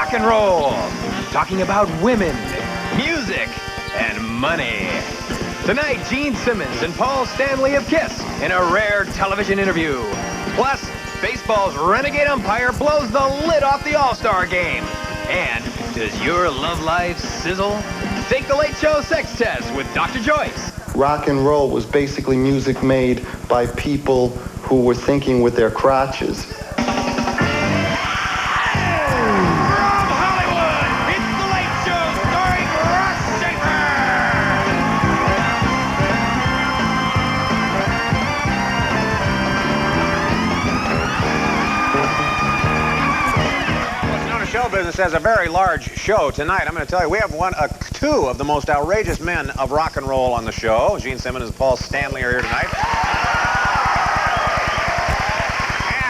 rock and roll, talking about women, music, and money. Tonight, Gene Simmons and Paul Stanley of Kiss in a rare television interview. Plus, baseball's renegade umpire blows the lid off the All-Star game. And does your love life sizzle? Take the Late Show sex test with Dr. Joyce. Rock and roll was basically music made by people who were thinking with their crotches. Business has a very large show tonight. I'm going to tell you, we have two of the most outrageous men of rock and roll on the show. Gene Simmons and Paul Stanley are here tonight.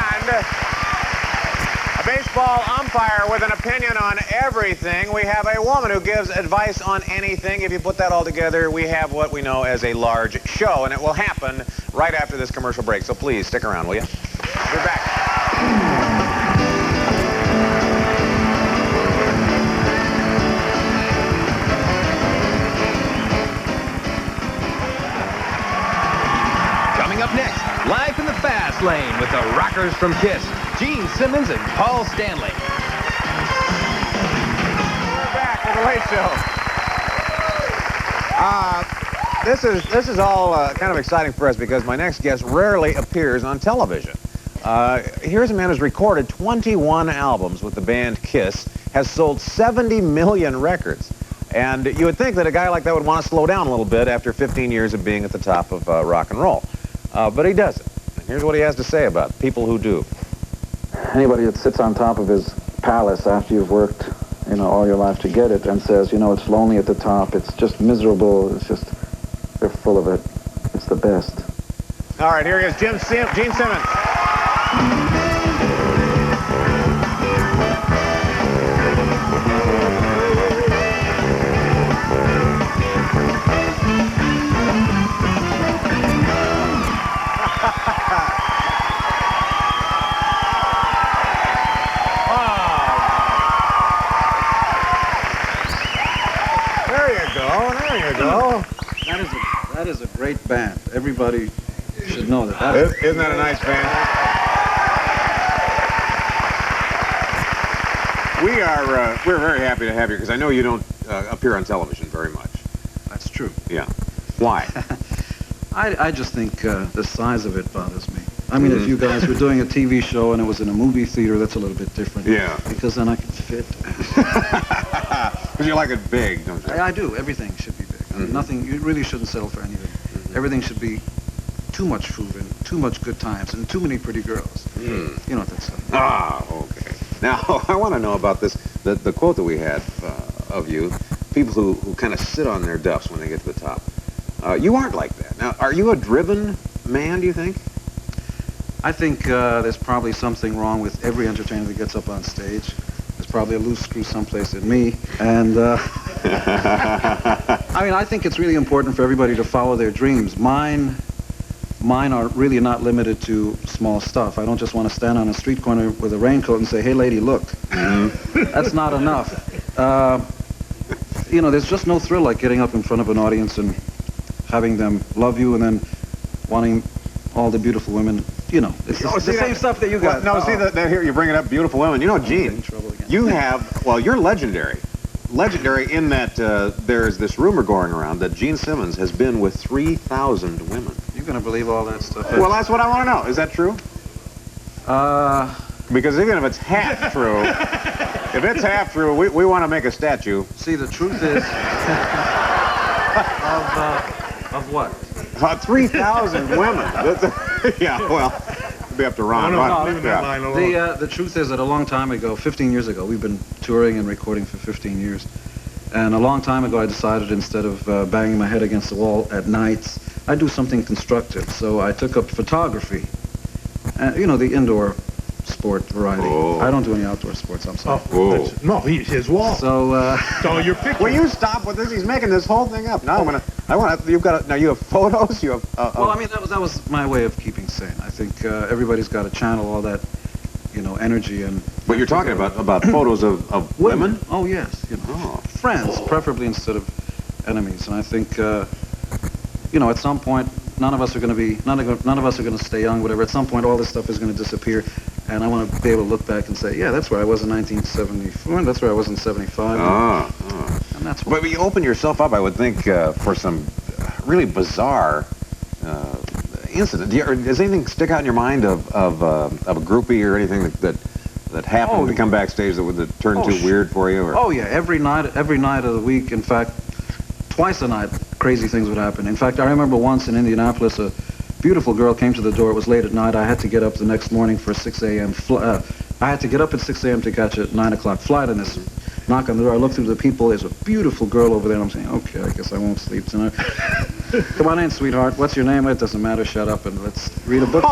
And a baseball umpire with an opinion on everything. We have a woman who gives advice on anything. If you put that all together, we have what we know as a large show, and it will happen right after this commercial break. So please stick around, will you? We're back. Up next, live from the fast lane with the rockers from Kiss, Gene Simmons and Paul Stanley. We're back with the Late Show. This is all kind of exciting for us because my next guest rarely appears on television. Here's a man who's recorded 21 albums with the band Kiss, has sold 70 million records. And you would think that a guy like that would want to slow down a little bit after 15 years of being at the top of rock and roll. But he doesn't. And here's what he has to say about people who do. Anybody that sits on top of his palace after you've worked, all your life to get it and says, it's lonely at the top, it's just miserable, they're full of it. It's the best. All right, here he is, Gene Simmons. There you go. That is a great band. Everybody should know that. Isn't that a nice band? We're very happy to have you because I know you don't appear on television very much. That's true. Yeah. Why? I just think the size of it bothers me. I mean, if you guys were doing a TV show and it was in a movie theater, that's a little bit different. Yeah. Because then I can fit. Because you like it big, don't you? I do. Everything should be big. I mean, nothing, you really shouldn't settle for anything. Everything should be too much food and too much good times and too many pretty girls. You know what that's like. Ah, okay. Now, I want to know about this, the quote that we had of you, people who kind of sit on their duffs when they get to the top. You aren't like that. Now, are you a driven man, do you think? I think there's probably something wrong with every entertainer that gets up on stage. There's probably a loose screw someplace in me. And, I mean, I think it's really important for everybody to follow their dreams. Mine are really not limited to small stuff. I don't just want to stand on a street corner with a raincoat and say, hey, lady, look. That's not enough. There's just no thrill like getting up in front of an audience and having them love you and then wanting all the beautiful women. It's the same stuff that you got. Well, here you bring it up, beautiful women. Gene, you have, you're legendary. Legendary in that there's this rumor going around that Gene Simmons has been with 3,000 women. You're going to believe all that stuff? Well, that's what I want to know. Is that true? Because even if it's half true, we want to make a statue. See, the truth is... of what? 3,000 women. Yeah, well, it'll be up to Ron. The truth is that a long time ago, 15 years ago, we've been touring and recording for 15 years. And a long time ago, I decided instead of banging my head against the wall at nights, I'd do something constructive. So I took up photography. The indoor sport variety. Oh. I don't do any outdoor sports, I'm sorry. No, his wall. So, so you're picking. Will you stop with this? He's making this whole thing up. Now now you have photos, well, I mean, that was my way of keeping sane. I think everybody's got to channel all that, energy and. But you're talking about photos of women? Oh yes, friends, preferably instead of enemies. And I think at some point none of us are going to stay young. Whatever. At some point, all this stuff is going to disappear, and I want to be able to look back and say, yeah, that's where I was in 1974. That's where I was in 75. And that's. But you open yourself up, I would think, for some really bizarre. Incident. Does anything stick out in your mind of a groupie or anything that happened to come backstage that turned too weird for you? Or? Oh yeah, every night of the week. In fact, twice a night, crazy things would happen. In fact, I remember once in Indianapolis, a beautiful girl came to the door. It was late at night. I had to get up the next morning for a 6 a.m. I had to get up at 6 a.m. to catch a 9 o'clock flight, and this knock on the door. I look through the people. There's a beautiful girl over there, and I'm saying, okay, I guess I won't sleep tonight. Come on in, sweetheart. What's your name? It doesn't matter. Shut up and let's read a book.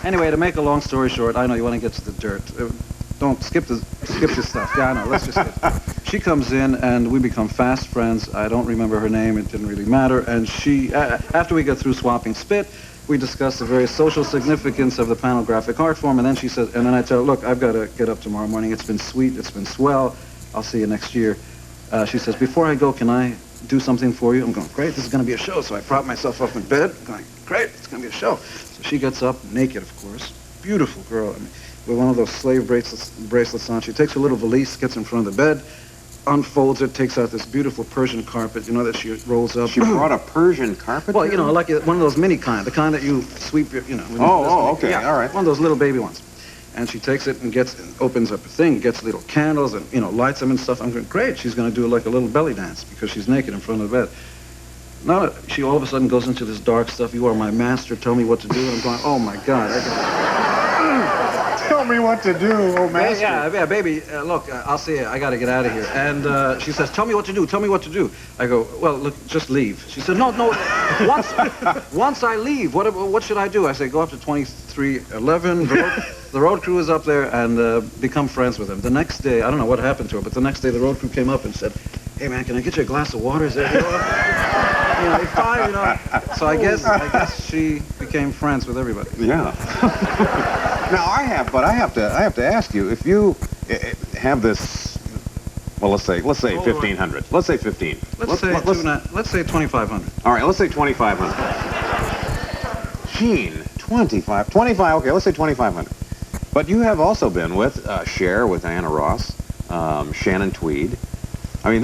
Anyway, to make a long story short, I know you want to get to the dirt. Don't skip the stuff. Yeah, I know. Let's just get. She comes in and we become fast friends. I don't remember her name. It didn't really matter. And she, after we got through swapping spit, we discussed the various social significance of the panel graphic art form, and then she said, and then I tell her, look, I've got to get up tomorrow morning. It's been sweet. It's been swell. I'll see you next year. She says, before I go, can I do something for you? I'm going, great. This is going to be a show. So I prop myself up in bed. I'm going, great. It's going to be a show. So she gets up, naked, of course. Beautiful girl. I mean, with one of those slave bracelets on. She takes a little valise, gets in front of the bed, unfolds it, takes out this beautiful Persian carpet, that she rolls up. She brought a Persian carpet? Well, like one of those mini kind, the kind that you sweep your, okay, yeah, all right. One of those little baby ones. And she takes it and opens up a thing, gets little candles and, lights them and stuff. I'm going, great, she's going to do like a little belly dance because she's naked in front of the bed. Now, she all of a sudden goes into this dark stuff. You are my master, tell me what to do. And I'm going, oh my God. Tell me what to do, oh master. Yeah, baby, look, I'll see you. I got to get out of here. And she says, tell me what to do. I go, well, look, just leave. She said, no, once I leave, what should I do? I say, go up to 2311. The road crew is up there, and become friends with them. The next day, I don't know what happened to her, but the next day the road crew came up and said, hey, man, can I get you a glass of water? Is that, So I guess she became friends with everybody. Yeah. Now I have to ask you, if you have this, well, let's say 1,500. Let's say 15. Let's say 2,500. All right, let's say 2,500. Gene, 25. Okay, let's say 2,500. But you have also been with Cher, with Diana Ross, Shannon Tweed. I mean,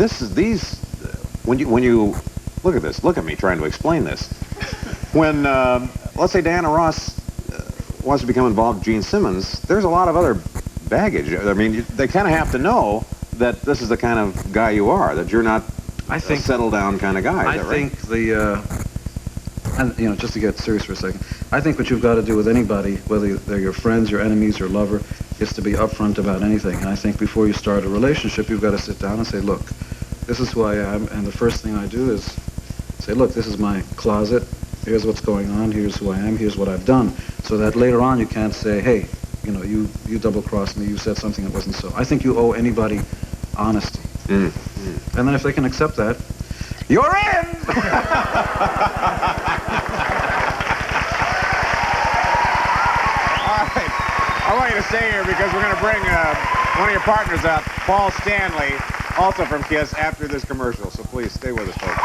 when you look at this, look at me trying to explain this. When let's say Diana Ross wants to become involved with Gene Simmons, there's a lot of other baggage. I mean, they kind of have to know that this is the kind of guy you are, that you're not a settled down kind of guy. Is that right? And just to get serious for a second, I think what you've got to do with anybody, whether they're your friends, your enemies, your lover, is to be upfront about anything. And I think before you start a relationship, you've got to sit down and say, look, this is who I am, and the first thing I do is say, look, this is my closet. Here's what's going on. Here's who I am. Here's what I've done. So that later on you can't say, hey, you double-crossed me. You said something that wasn't so. I think you owe anybody honesty. And then if they can accept that, you're in! All right. I want you to stay here because we're going to bring one of your partners up, Paul Stanley, also from KISS, after this commercial. So please stay with us, folks.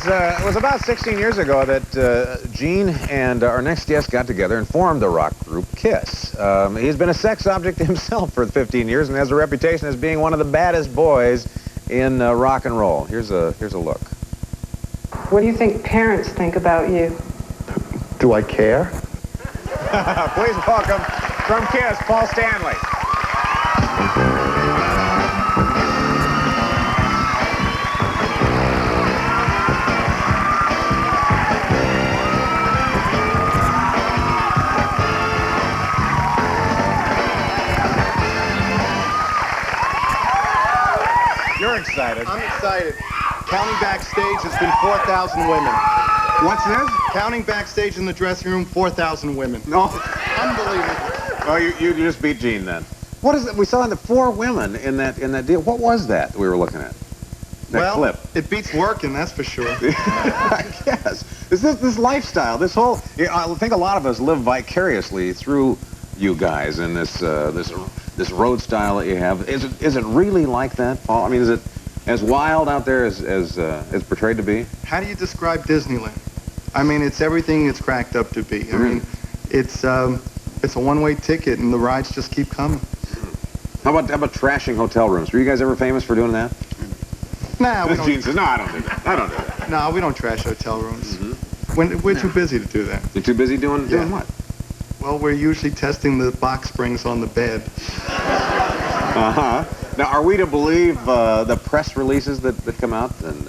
It was about 16 years ago that Gene and our next guest got together and formed the rock group KISS. He's been a sex object himself for 15 years and has a reputation as being one of the baddest boys in rock and roll. Here's a look. What do you think parents think about you? Do I care? Please welcome from KISS, Paul Stanley. excited. I'm excited. Counting backstage, it's been 4,000 women. What's this? Counting backstage in the dressing room, 4,000 women. No. Unbelievable. Oh, you just beat Gene then. What is it? We saw the 4 women in that deal. What was that we were looking at? That clip. It beats working, that's for sure. I guess. Is this lifestyle, this whole... I think a lot of us live vicariously through you guys in this road style that you have. Is it really like that, Paul? I mean, is it as wild out there as portrayed to be? How do you describe Disneyland? I mean, it's everything it's cracked up to be. I mean, it's a one-way ticket, and the rides just keep coming. How about trashing hotel rooms? Were you guys ever famous for doing that? Nah, we don't. Gene says, no, I don't do that. I don't do that. No, we don't trash hotel rooms. We're too busy to do that. You're too busy doing what? Well, we're usually testing the box springs on the bed. Uh-huh. Now, are we to believe the press releases that come out and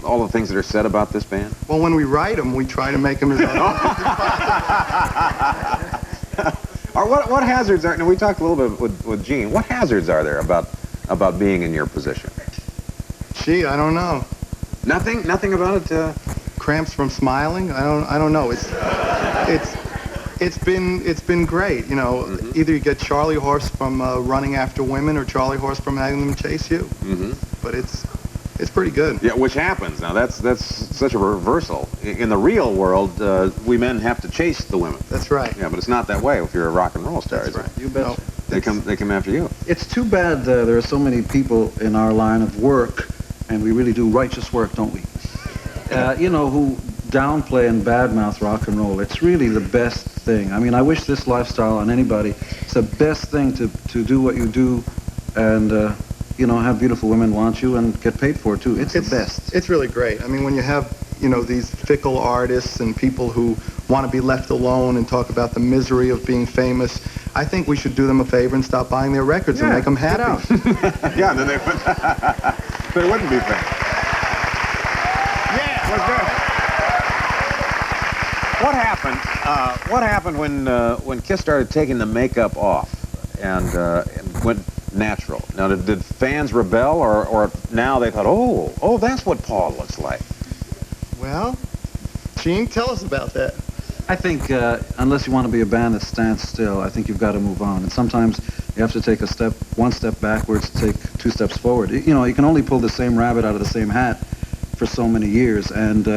all the things that are said about this band? Well, when we write them, we try to make them as authentic as possible. Or what hazards are... Now, we talked a little bit with Gene. What hazards are there about being in your position? Gee, I don't know. Nothing about it? Cramps from smiling? I don't know. It's been great. You know, either you get Charlie horse from running after women, or Charlie horse from having them chase you. But it's pretty good. Yeah, which happens. Now, that's such a reversal. In the real world, we men have to chase the women. That's right. Yeah, but it's not that way if you're a rock and roll star. That's right. You bet. No, They come after you. It's too bad there are so many people in our line of work, and we really do righteous work, don't we? You know, who downplay and badmouth rock and roll. It's really the best thing. I mean, I wish this lifestyle on anybody. It's the best thing to do what you do, and you know, have beautiful women want you and get paid for it too. It's the best. It's really great. I mean, when you have, you know, these fickle artists and people who want to be left alone and talk about the misery of being famous, I think we should do them a favor and stop buying their records and make them happy. Yeah, then they wouldn't be famous. Yeah, was good. What happened when Kiss started taking the makeup off and went natural? Now, did fans rebel, or now they thought, oh, that's what Paul looks like? Well, Gene, tell us about that. I think unless you want to be a band that stands still, I think you've got to move on. And sometimes you have to take one step backwards to take 2 steps forward. You know, you can only pull the same rabbit out of the same hat for so many years. And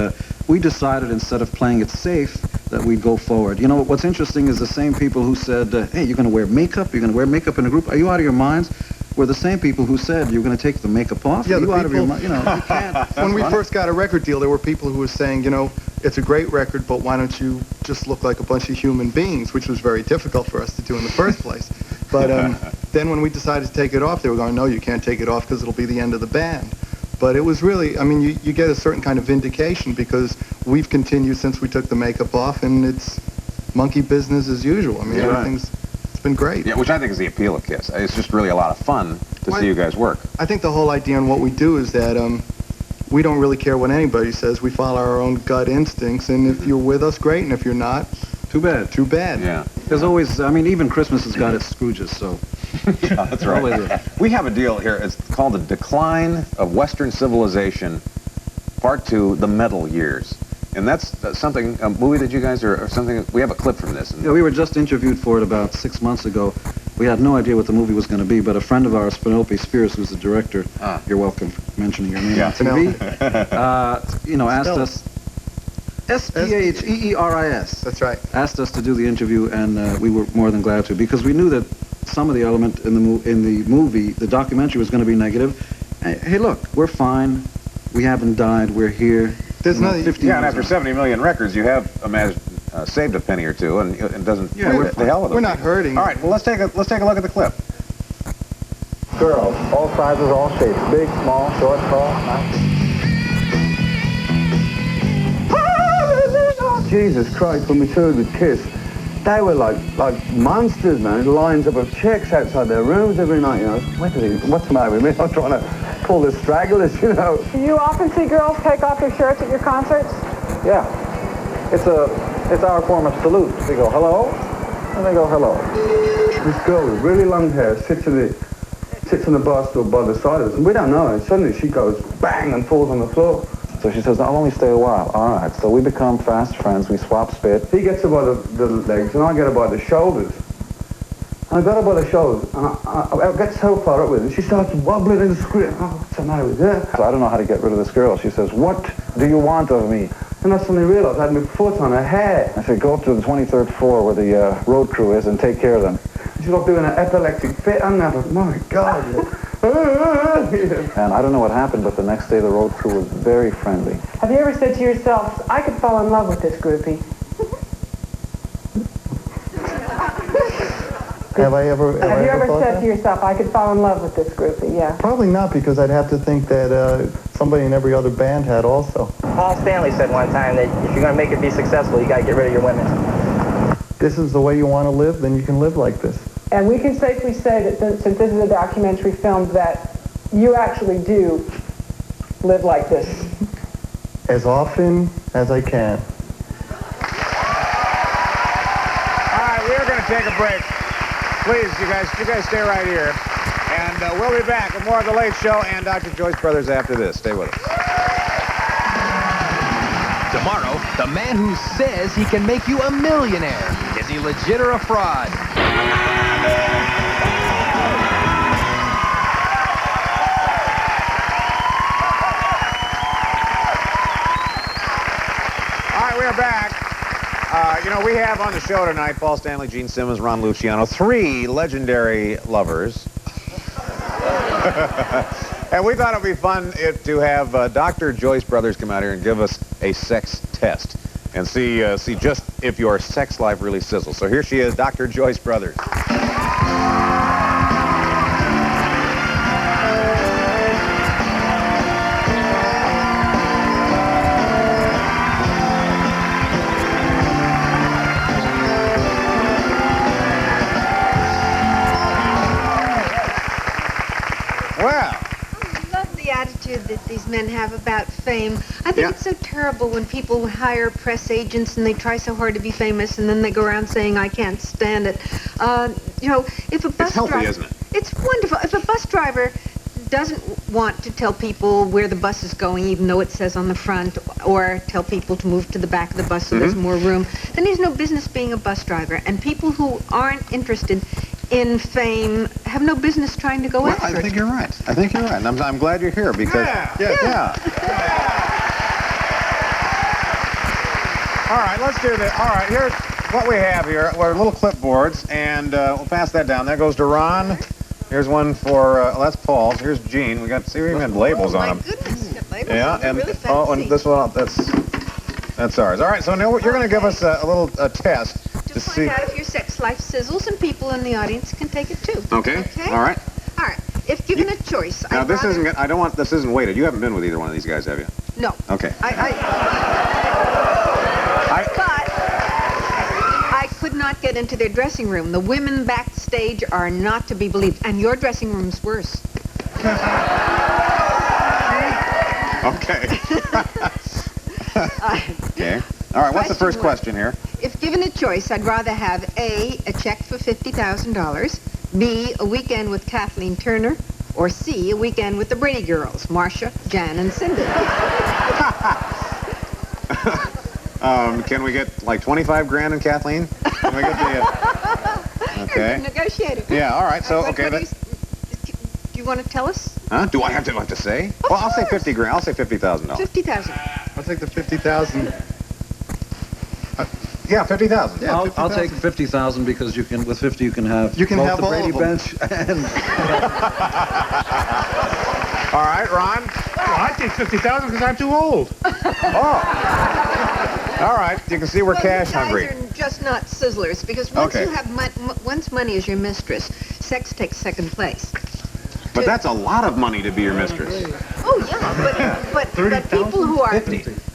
we decided, instead of playing it safe, that we'd go forward. You know, what's interesting is the same people who said, hey, you're going to wear makeup? You're going to wear makeup in a group? Are you out of your minds? Were the same people who said, you're going to take the makeup off? Yeah, Are you out of your mind? You know, you can't. When we first got a record deal, there were people who were saying, you know, it's a great record, but why don't you just look like a bunch of human beings, which was very difficult for us to do in the first place. But then when we decided to take it off, they were going, no, you can't take it off because it'll be the end of the band. But it was really, I mean, you get a certain kind of vindication because we've continued since we took the makeup off, and it's monkey business as usual. I mean, it's been great. Yeah, which I think is the appeal of Kiss. It's just really a lot of fun to see you guys work. I think the whole idea on what we do is that we don't really care what anybody says. We follow our own gut instincts, and if you're with us, great, and if you're not, Too bad. too bad. Yeah. There's always, I mean, even Christmas has got its Scrooges, so. Yeah, that's right. We have a deal here. It's called The Decline of Western Civilization, Part 2, The Metal Years. And that's something, a movie that you guys or something, we have a clip from this. Yeah, we were just interviewed for it about 6 months ago. We had no idea what the movie was going to be, but a friend of ours, Penelope Spears, who's the director, you're welcome for mentioning your name on TV, you know, asked us, Speeris. That's right. Asked us to do the interview, and we were more than glad to, because we knew that some of the element in the movie, the documentary, was going to be negative. Hey, look, we're fine. We haven't died. We're here. There's nothing. 50 Yeah, and years after 70 million records, you have saved a penny or two, and it doesn't. Yeah, the hell with it. We're not hurting. All right, well, let's take a look at the clip. Girls, all sizes, all shapes, big, small, short, tall. Jesus Christ, when we toured with Kiss, they were like monsters, man. Lines up of chicks outside their rooms every night, you know. What's the matter with me? I'm trying to pull the stragglers, you know. Do you often see girls take off their shirts at your concerts? Yeah. It's our form of salute. They go, hello, and they go, hello. This girl with really long hair sits sits on the bar stool by the side of us, and we don't know her. And suddenly she goes bang and falls on the floor. So she says, I'll only stay a while. All right. So we become fast friends. We swap spit. He gets her by the legs, and I get her by the shoulders. I got her by the shoulders, and I get so far up with her, and she starts wobbling and screaming. Oh, what's the matter with her? So I don't know how to get rid of this girl. She says, what do you want of me? And I suddenly realised I had my foot on her hair. I said, go up to the 23rd floor where the road crew is and take care of them. She's like doing an epileptic fit, and I thought, my God. And I don't know what happened, but the next day the road crew was very friendly. Have you ever said to yourself, I could fall in love with this groupie? Have I ever thought said that? to yourself, I could fall in love with this groupie? Yeah. Probably not, because I'd have to think that somebody in every other band had also. Paul Stanley said one time that if you're going to make it be successful, you got to get rid of your women. This is the way you want to live, then you can live like this. And we can safely say that since this is a documentary film, that you actually do live like this. As often as I can. All right, we're going to take a break. Please, you guys stay right here. And we'll be back with more of The Late Show and Dr. Joyce Brothers after this. Stay with us. Tomorrow, the man who says he can make you a millionaire. Is he legit or a fraud? All right, we are back. We have on the show tonight Paul Stanley, Gene Simmons, Ron Luciano, 3 legendary lovers. And we thought it would be fun to have Dr. Joyce Brothers come out here and give us a sex test and see just if your sex life really sizzles. So here she is, Dr. Joyce Brothers. That these men have about fame. I think it's so terrible when people hire press agents and they try so hard to be famous and then they go around saying, I can't stand it. If a bus It's healthy, driver... isn't it? It's wonderful. If a bus driver doesn't want to tell people where the bus is going, even though it says on the front, or tell people to move to the back of the bus so there's more room, then he's no business being a bus driver. And people who aren't interested in fame have no business trying to go after it. I think you're right. And I'm glad you're here because... Yeah. All right, let's do this. All right, here's what we have here. We're little clipboards, and we'll pass that down. That goes to Ron. Here's one for, that's Paul. Here's Gene. We even have labels on them. My goodness, got labels. Yeah, and really and this one, that's ours. All right, so now you're going to give us a little test. To find out if your sex life sizzles, and people in the audience can take it too. Okay. All right. All right. If given a choice, Now this isn't weighted. You haven't been with either one of these guys, have you? No. Okay. But I could not get into their dressing room. The women backstage are not to be believed, and your dressing room's worse. Okay. Okay. All right. What's the first question here? If given a choice, I'd rather have A, a check for $50,000, B, a weekend with Kathleen Turner, or C, a weekend with the Brady Girls, Marcia, Jan, and Cindy. Can we get like 25 grand in Kathleen? Can we get the? Okay. Negotiator. Yeah. All right. So okay. Do you want to tell us? Huh? Do I have to say? Well, I'll say 50 grand. I'll say $50,000. 50,000. I'll take the 50,000. Yeah, 50,000. Yeah, I'll take 50,000 because with 50 you can have both the all Brady of them. bench and All right, Ron. I take 50,000 because I'm too old. Oh. All right. You can see we're cash hungry. You guys are just not sizzlers because once you have once money is your mistress, sex takes second place. But that's a lot of money to be your mistress. Oh yeah, but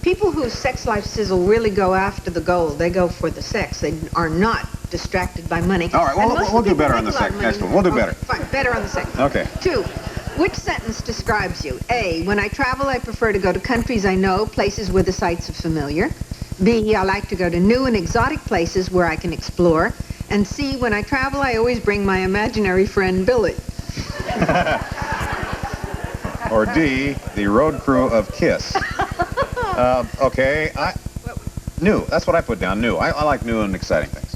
people whose sex life sizzle really go after the goal. They go for the sex. They are not distracted by money. All right, well, we'll do better on the next one. We'll do better. Fine, better on the second. Okay. 2, which sentence describes you? A, when I travel, I prefer to go to countries I know, places where the sights are familiar. B, I like to go to new and exotic places where I can explore. And C, when I travel, I always bring my imaginary friend Billy. Or D, the road crew of KISS. Okay, new. That's what I put down, new. I like new and exciting things.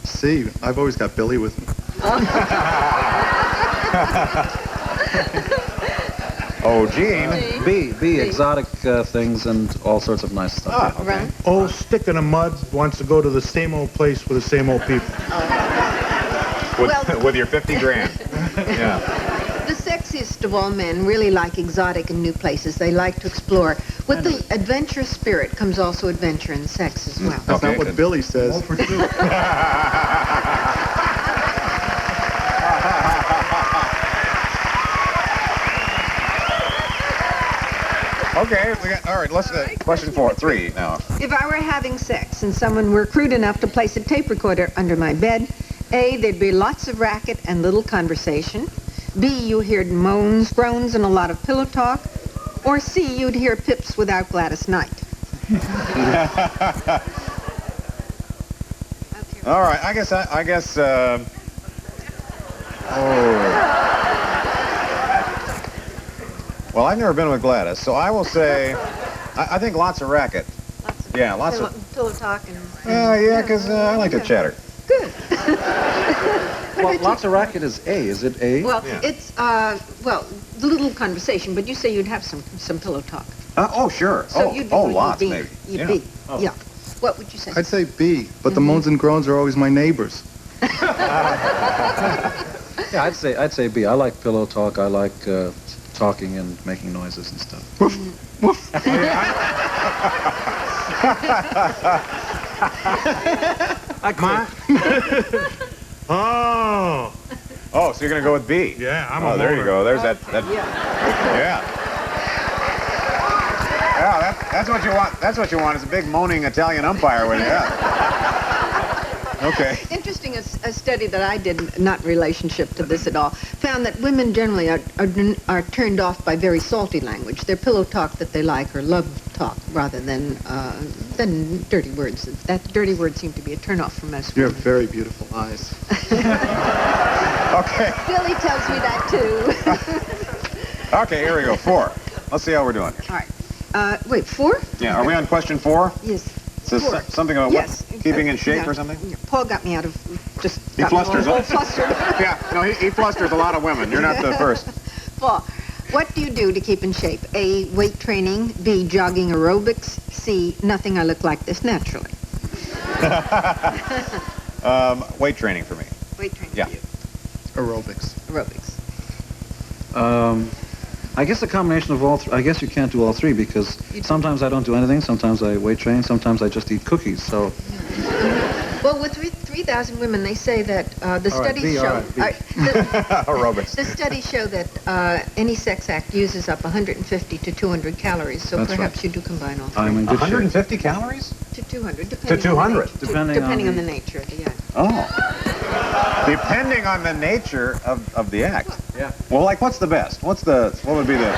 C, I've always got Billy with me. Oh, Gene. B, exotic things and all sorts of nice stuff. Ah, okay. Old stick in the mud wants to go to the same old place with the same old people. With your 50 grand. Yeah. The sexiest of all men really like exotic and new places. They like to explore. With the adventurous spirit comes also adventure and sex as well. That's not what good. Billy says. Okay, all right, let's, question 3 now. If I were having sex and someone were crude enough to place a tape recorder under my bed, A, there'd be lots of racket and little conversation. B, you heard moans, groans, and a lot of pillow talk. Or C, you'd hear Pips without Gladys Knight. All right, I guess, well, I've never been with Gladys, so I will say, I think lots of racket. Yeah, lots of pillow talk and... yeah, because I like to chatter. Good. Well, lots of racket is A. Is it A? Well, Yeah. it's, the little conversation, but you say you'd have some pillow talk. Oh, sure. So you'd be Lots, B. maybe. You'd Yeah. be, yeah. What would you say? I'd say B, but the moans and groans are always my neighbors. Yeah, I'd say B. I like pillow talk. I like talking and making noises and stuff. Oh, Oh, so you're going to go with B? yeah, I'm Oh, a there you moaner. go. There's that. Yeah. Yeah. Yeah, that's what you want. That's what you want is a big moaning Italian umpire with you. Yeah. Okay. Interesting, a study that I did, not in relationship to this at all, found that women generally are turned off by very salty language. Their pillow talk that they like or love talk rather than dirty words. That dirty words seem to be a turnoff for most You women. have very beautiful eyes. Okay. Billy tells me that too. Okay, here we go. 4. Let's see how we're doing. All right. Wait, 4? Yeah, are we on question 4? Yes. It says 4. something about Yes. what? Keeping in shape Yeah. or something? Yeah. Paul got me out of just. He got me flusters. all flustered. Yeah, no, he flusters a lot of women. You're not the first. 4. What do you do to keep in shape? A, weight training. B, jogging aerobics. C, nothing. I look like this naturally. Weight training for me. Weight training Yeah. for you. Aerobics. Aerobics. I guess a combination of all three. I guess you can't do all three because sometimes I don't do anything. Sometimes I weight train. Sometimes I just eat cookies. So. Well, with 3,000 women, they say that the studies B, show. all right, B. Aerobics. The studies show that any sex act uses up 150 to 200 calories. So That's perhaps right. you do combine all three. I'm in good shape. 150 calories? To 200, depending To 200? Depending on on the nature of the act. Oh. Depending on the nature of the act. Yeah. Well, like, what's the best? What would be the...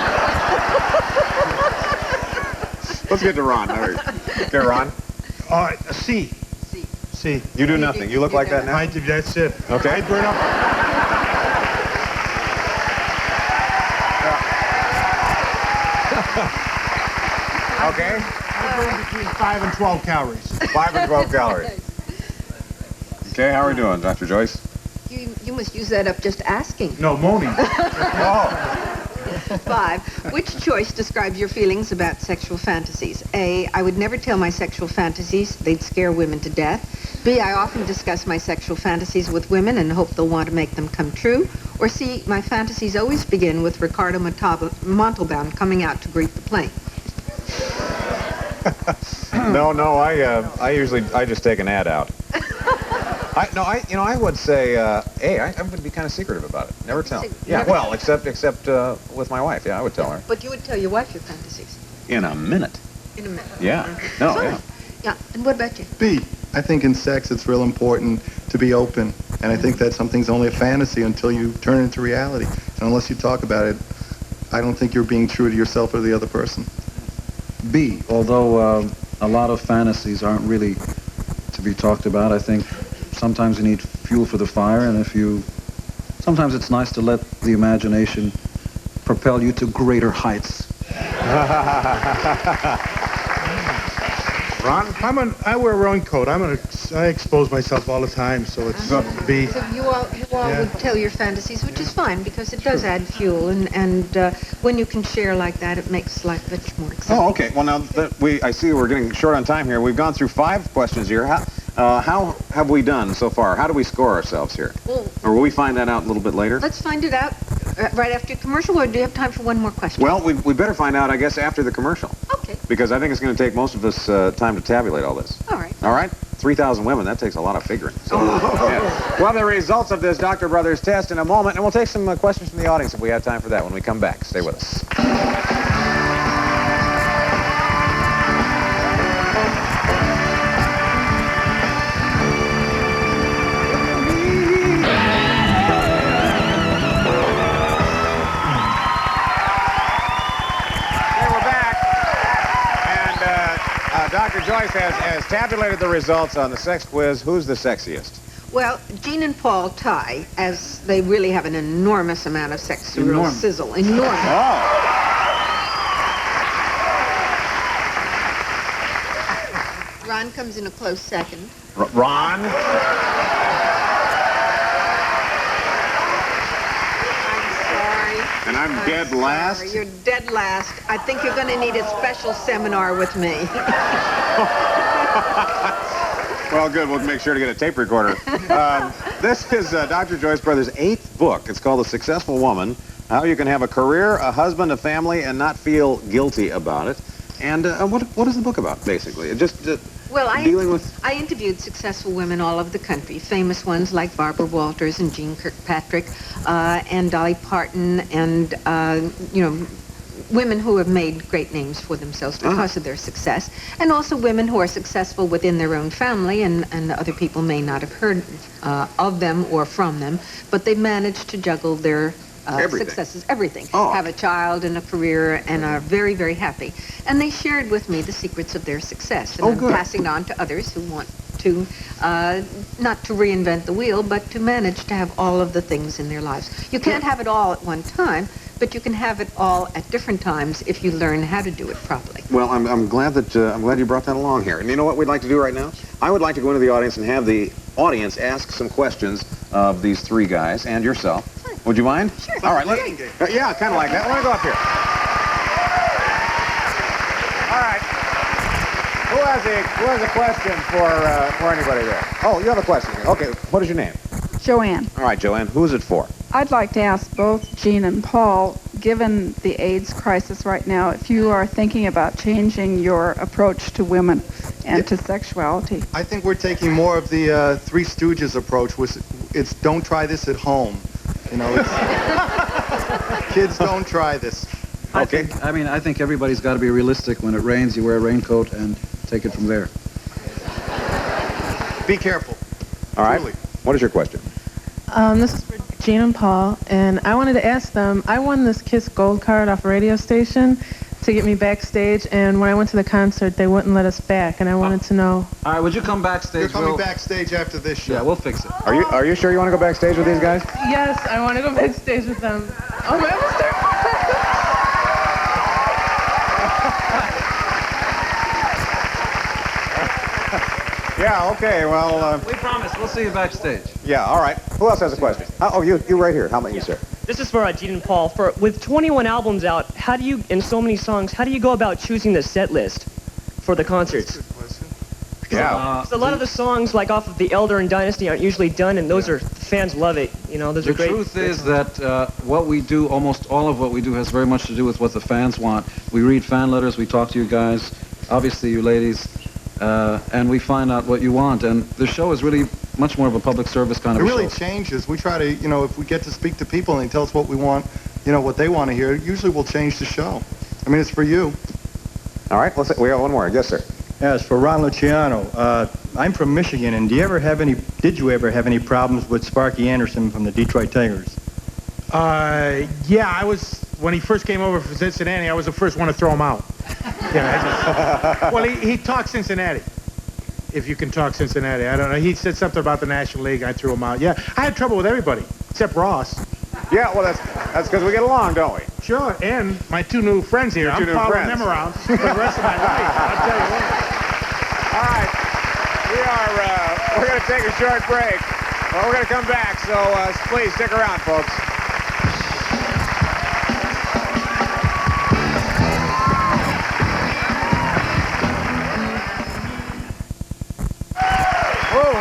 Let's get to Ron. Okay, Ron. All right, C. C. C. You do nothing. You look like that now? That's it. Okay. I burn up. Okay. I burn between 5 and 12 calories. 5 and 12 calories. Okay, how are we doing, Dr. Joyce? You must use that up just asking. No, moaning. Oh. 5. Which choice describes your feelings about sexual fantasies? A, I would never tell my sexual fantasies. They'd scare women to death. B, I often discuss my sexual fantasies with women and hope they'll want to make them come true. Or C, my fantasies always begin with Ricardo Montalban coming out to greet the plane. No, I just take an ad out. I would say, I would be kind of secretive about it. Never tell. Yeah, Never well, except with my wife. Yeah, I would tell her. But you would tell your wife your fantasies In a minute. in a minute. Yeah. No, Fine. yeah. Yeah, and what about you? B, I think in sex it's real important to be open. And I think that something's only a fantasy until you turn it into reality. And unless you talk about it, I don't think you're being true to yourself or the other person. B, although a lot of fantasies aren't really to be talked about, I think sometimes you need fuel for the fire, and if you sometimes it's nice to let the imagination propel you to greater heights. Ron? I wear a raincoat. I expose myself all the time, so it's So you all would tell your fantasies, which is fine because it does add fuel, and when you can share like that, it makes life much more exciting. Oh, okay. Well, now I see we're getting short on time here. We've gone through 5 questions here. How have we done so far? How do we score ourselves here? Well, Or will we find that out a little bit later? let's find it out right after your commercial, or do you have time for one more question? Well, we better find out, I guess, after the commercial. Okay. Because I think it's going to take most of us time to tabulate all this. All right. All right? 3,000 women, that takes a lot of figuring. So, yeah. Well, the results of this Dr. Brothers test in a moment, and we'll take some questions from the audience if we have time for that when we come back. Stay with us. Dr. Joyce has tabulated the results on the sex quiz. Who's the sexiest? Well, Gene and Paul tie, as they really have an enormous amount of sex, a real Enormous. sizzle. Enormous. Oh. Ron comes in a close second. Ron? I'm sorry. And I'm dead sorry. last? You're dead last. I think you're going to need a special seminar with me. Well, good. We'll make sure to get a tape recorder. This is Dr. Joyce Brothers' 8th book. It's called The Successful Woman, How You Can Have a Career, a Husband, a Family, and Not Feel Guilty About It. And what is the book about, basically? Well, dealing with... I interviewed successful women all over the country, famous ones like Barbara Walters and Jean Kirkpatrick and Dolly Parton and, women who have made great names for themselves because of their success, and also women who are successful within their own family, and other people may not have heard of them or from them, but they managed to juggle their successes, everything. Have a child and a career and are very, very happy. And they shared with me the secrets of their success. And I'm passing on to others who want to, not to reinvent the wheel, but to manage to have all of the things in their lives. You can't have it all at one time, but you can have it all at different times if you learn how to do it properly. Well, I'm glad you brought that along here. And you know what we'd like to do right now? I would like to go into the audience and have the audience ask some questions of these 3 guys and yourself. Would you mind? Sure. All right, yeah, kind of like that. Let me go up here. All right. Who has a question for anybody there? Oh, you have a question here. Okay, what is your name? Joanne. All right, Joanne, who is it for? I'd like to ask both Gene and Paul, given the AIDS crisis right now, if you are thinking about changing your approach to women and to sexuality. I think we're taking more of the Three Stooges approach, which it's don't try this at home. You know, it's, kids don't try this. Okay. I think everybody's got to be realistic. When it rains, you wear a raincoat and take it from there. Be careful. All right. Truly. What is your question? This is for Gene and Paul, and I wanted to ask them, I won this KISS Gold card off a radio station to get me backstage, and when I went to the concert, they wouldn't let us back, and I wanted to know... All right, would you come backstage? You're coming backstage after this show. Yeah, we'll fix it. Are you sure you want to go backstage with these guys? Yes, I want to go backstage with them. Oh, my Mr. Yeah, okay, well... We promise. We'll see you backstage. Yeah, all right. Who else has a question? Oh, you right here. How about you, sir? This is for Gene and Paul. With 21 albums out, how do you, and so many songs, how do you go about choosing the set list for the concerts? Yeah. Because a lot of the songs, like off of The Elder and Dynasty, aren't usually done, and those are, fans love it. You know, those are great. The truth is that what we do, almost all of what we do, has very much to do with what the fans want. We read fan letters, we talk to you guys, obviously you ladies, and we find out what you want. And the show is really much more of a public service kind of show. It really changes. We try to, if we get to speak to people and they tell us what we want, what they want to hear, usually we'll change the show. I mean, it's for you. All right, we have one more. Yes, sir. Yes, for Ron Luciano. I'm from Michigan, and did you ever have any problems with Sparky Anderson from the Detroit Tigers? Yeah, when he first came over from Cincinnati, I was the first one to throw him out. Well, he talked Cincinnati. If you can talk Cincinnati. I don't know. He said something about the National League. I threw him out. Yeah, I had trouble with everybody. except Ross. Yeah, well, that's because we get along, don't we? Sure, and my two new friends here. I'm following them around for the rest of my life. I'll tell you what. All right, we're going to take a short break. Well, we're going to come back, so please stick around, folks.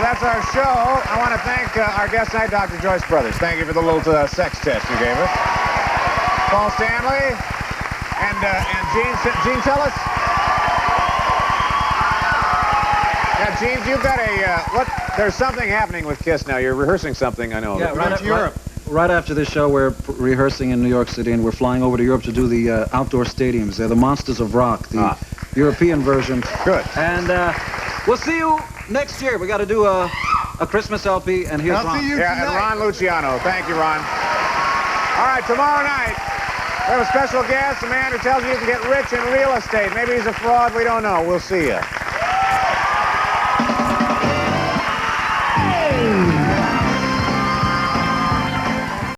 That's our show. I want to thank our guest tonight, Dr. Joyce Brothers. Thank you for the little sex test you gave us. Paul Stanley and Gene, tell us. Yeah, Gene, you've got what? There's something happening with KISS now. You're rehearsing something, I know. Yeah, right after this show, we're rehearsing in New York City, and we're flying over to Europe to do the outdoor stadiums. They're the Monsters of Rock, the European version. Good. And we'll see you next year. We got to do a Christmas LP, and here's Ron. Yeah, and Ron Luciano. Thank you, Ron. All right, tomorrow night, we have a special guest, a man who tells you you can get rich in real estate. Maybe he's a fraud. We don't know. We'll see you.